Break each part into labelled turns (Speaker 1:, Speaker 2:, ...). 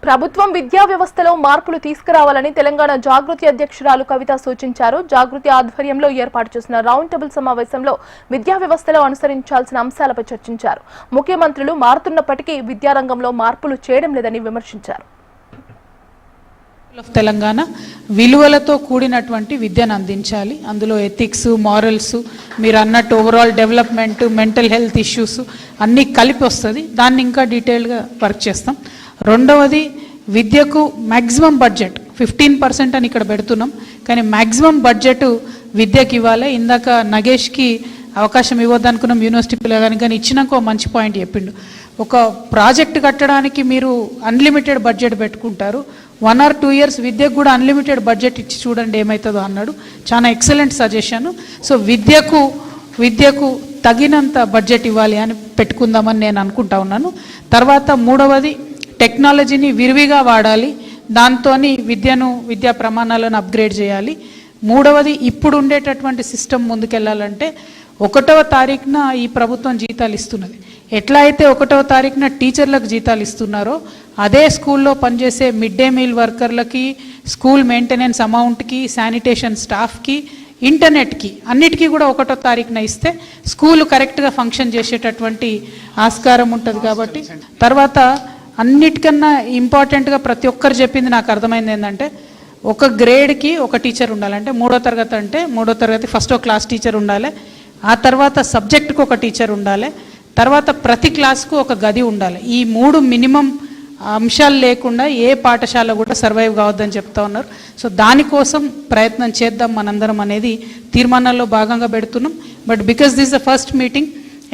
Speaker 1: ప్రభుత్వం విద్యా వ్యవస్థలో మార్పులు తీసుకురావాలని తెలంగాణ జాగృతి అధ్యక్షురాలు కవిత సూచించారు. జాగృతి ఆధ్వర్యంలో ఏర్పాటు చేసిన రౌండ్ టేబుల్ సమావేశంలో విద్యా వ్యవస్థలో అనుసరించాల్సిన అంశాలపై చర్చించారు. ముఖ్యమంత్రులు మారుతున్నప్పటికీ విద్యారంగంలో మార్పులు చేయడం లేదని విమర్శించారు.
Speaker 2: తెలంగాణ విలువలతో కూడినటువంటి విద్యను అందించాలి. అందులో ఎథిక్స్, మారల్స్, మీరు అన్నట్టు overall development, mental health issues అన్నీ కలిపి వస్తుంది. దాన్ని ఇంకా డీటెయిల్గా వర్క్ చేస్తాం. రెండవది, విద్యకు మ్యాక్సిమం బడ్జెట్ 15% అని ఇక్కడ పెడుతున్నాం, కానీ మ్యాక్సిమం బడ్జెట్ విద్యకి ఇవ్వాలి. ఇందాక నగేష్కి అవకాశం ఇవ్వద్దు అనుకున్నాం యూనివర్సిటీ పిల్లగాని, కానీ ఇచ్చినాక మంచి పాయింట్ చెప్పిండు. ఒక ప్రాజెక్ట్ కట్టడానికి మీరు అన్లిమిటెడ్ బడ్జెట్ పెట్టుకుంటారు, 1 or 2 years విద్యకు కూడా అన్లిమిటెడ్ బడ్జెట్ ఇచ్చి చూడండి ఏమవుతుందో అన్నాడు. చాలా ఎక్సలెంట్ సజెషన్. సో విద్యకు తగినంత బడ్జెట్ ఇవ్వాలి అని పెట్టుకుందామని నేను అనుకుంటా ఉన్నాను. తర్వాత మూడవది, టెక్నాలజీని విరివిగా వాడాలి, దాంతో విద్యా ప్రమాణాలను అప్గ్రేడ్ చేయాలి. మూడవది, ఇప్పుడు ఉండేటటువంటి సిస్టమ్ ముందుకెళ్ళాలంటే 1వ తారీఖున ఈ ప్రభుత్వం జీతాలు ఇస్తున్నది. ఎట్లా అయితే 1వ తారీఖున టీచర్లకు జీతాలు ఇస్తున్నారో అదే స్కూల్లో పనిచేసే మిడ్ డే మీల్ వర్కర్లకి, స్కూల్ మెయింటెనెన్స్ అమౌంట్కి, శానిటేషన్ స్టాఫ్కి, ఇంటర్నెట్కి అన్నిటికీ కూడా 1వ తారీఖున ఇస్తే స్కూల్ కరెక్ట్గా ఫంక్షన్ చేసేటటువంటి ఆస్కారం ఉంటుంది. కాబట్టి తర్వాత అన్నిటికన్నా ఇంపార్టెంట్గా ప్రతి ఒక్కరు చెప్పింది నాకు అర్థమైంది ఏంటంటే, ఒక గ్రేడ్కి ఒక టీచర్ ఉండాలంటే 3వ తరగతి అంటే 3వ తరగతి ఫస్ట్ క్లాస్ టీచర్ ఉండాలి, ఆ తర్వాత సబ్జెక్టుకు ఒక టీచర్ ఉండాలి, తర్వాత ప్రతి క్లాస్కు ఒక గది ఉండాలి. ఈ 3 మినిమం అంశాలు లేకుండా ఏ పాఠశాల కూడా సర్వైవ్ కావద్దని చెప్తా ఉన్నారు. సో దానికోసం ప్రయత్నం చేద్దాం మనందరం అనేది తీర్మానాల్లో భాగంగా పెడుతున్నాం. But because this the first meeting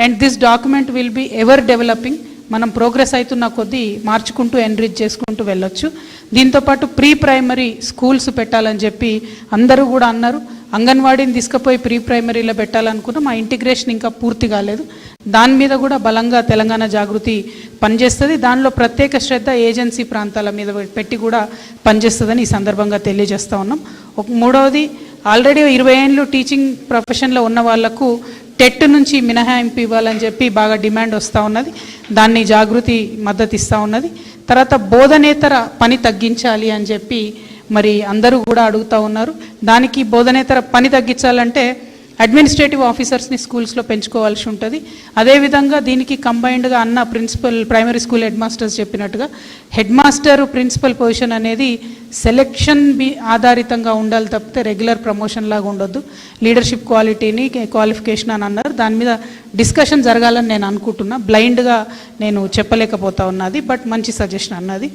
Speaker 2: and this document will be ever developing, మనం ప్రోగ్రెస్ అవుతున్న కొద్దీ మార్చుకుంటూ ఎన్రిచ్ చేసుకుంటూ వెళ్ళొచ్చు. దీంతోపాటు ప్రీ ప్రైమరీ స్కూల్స్ పెట్టాలని చెప్పి అందరూ కూడా అన్నారు. అంగన్వాడీని తీసుకుపోయి ప్రీ ప్రైమరీలో పెట్టాలనుకున్నాం. మా ఇంటిగ్రేషన్ ఇంకా పూర్తి కాలేదు. దాని మీద కూడా బలంగా తెలంగాణ జాగృతి పనిచేస్తుంది. దానిలో ప్రత్యేక శ్రద్ధ ఏజెన్సీ ప్రాంతాల మీద పెట్టి కూడా పనిచేస్తుందని ఈ సందర్భంగా తెలియజేస్తూ ఉన్నాం. మూడవది, ఆల్రెడీ 20 ఏళ్ళు టీచింగ్ ప్రొఫెషన్లో ఉన్న వాళ్లకు టెట్ నుంచి మినహాయింపు ఇవ్వాలని చెప్పి బాగా డిమాండ్ వస్తూ ఉన్నది. దాన్ని జాగృతి మద్దతు ఇస్తూ ఉన్నది. తర్వాత బోధనేతర పని తగ్గించాలి అని చెప్పి మరి అందరూ కూడా అడుగుతూ ఉన్నారు. దానికి బోధనేతర పని తగ్గించాలంటే అడ్మినిస్ట్రేటివ్ ఆఫీసర్స్ని స్కూల్స్లో పెంచుకోవాల్సి ఉంటుంది. అదేవిధంగా దీనికి కంబైన్డ్గా అన్న principal primary school head masters చెప్పినట్టుగా హెడ్ మాస్టర్ ప్రిన్సిపల్ పొజిషన్ అనేది సెలెక్షన్ ఆధారితంగా ఉండాలి తప్పితే రెగ్యులర్ ప్రమోషన్ లాగా ఉండొద్దు. లీడర్షిప్ క్వాలిటీని క్వాలిఫికేషన్ అని అన్నారు. దాని మీద డిస్కషన్ జరగాలని నేను అనుకుంటున్నా. బ్లైండ్గా నేను చెప్పలేకపోతా ఉన్నది, బట్ మంచి సజెషన్ అన్నది.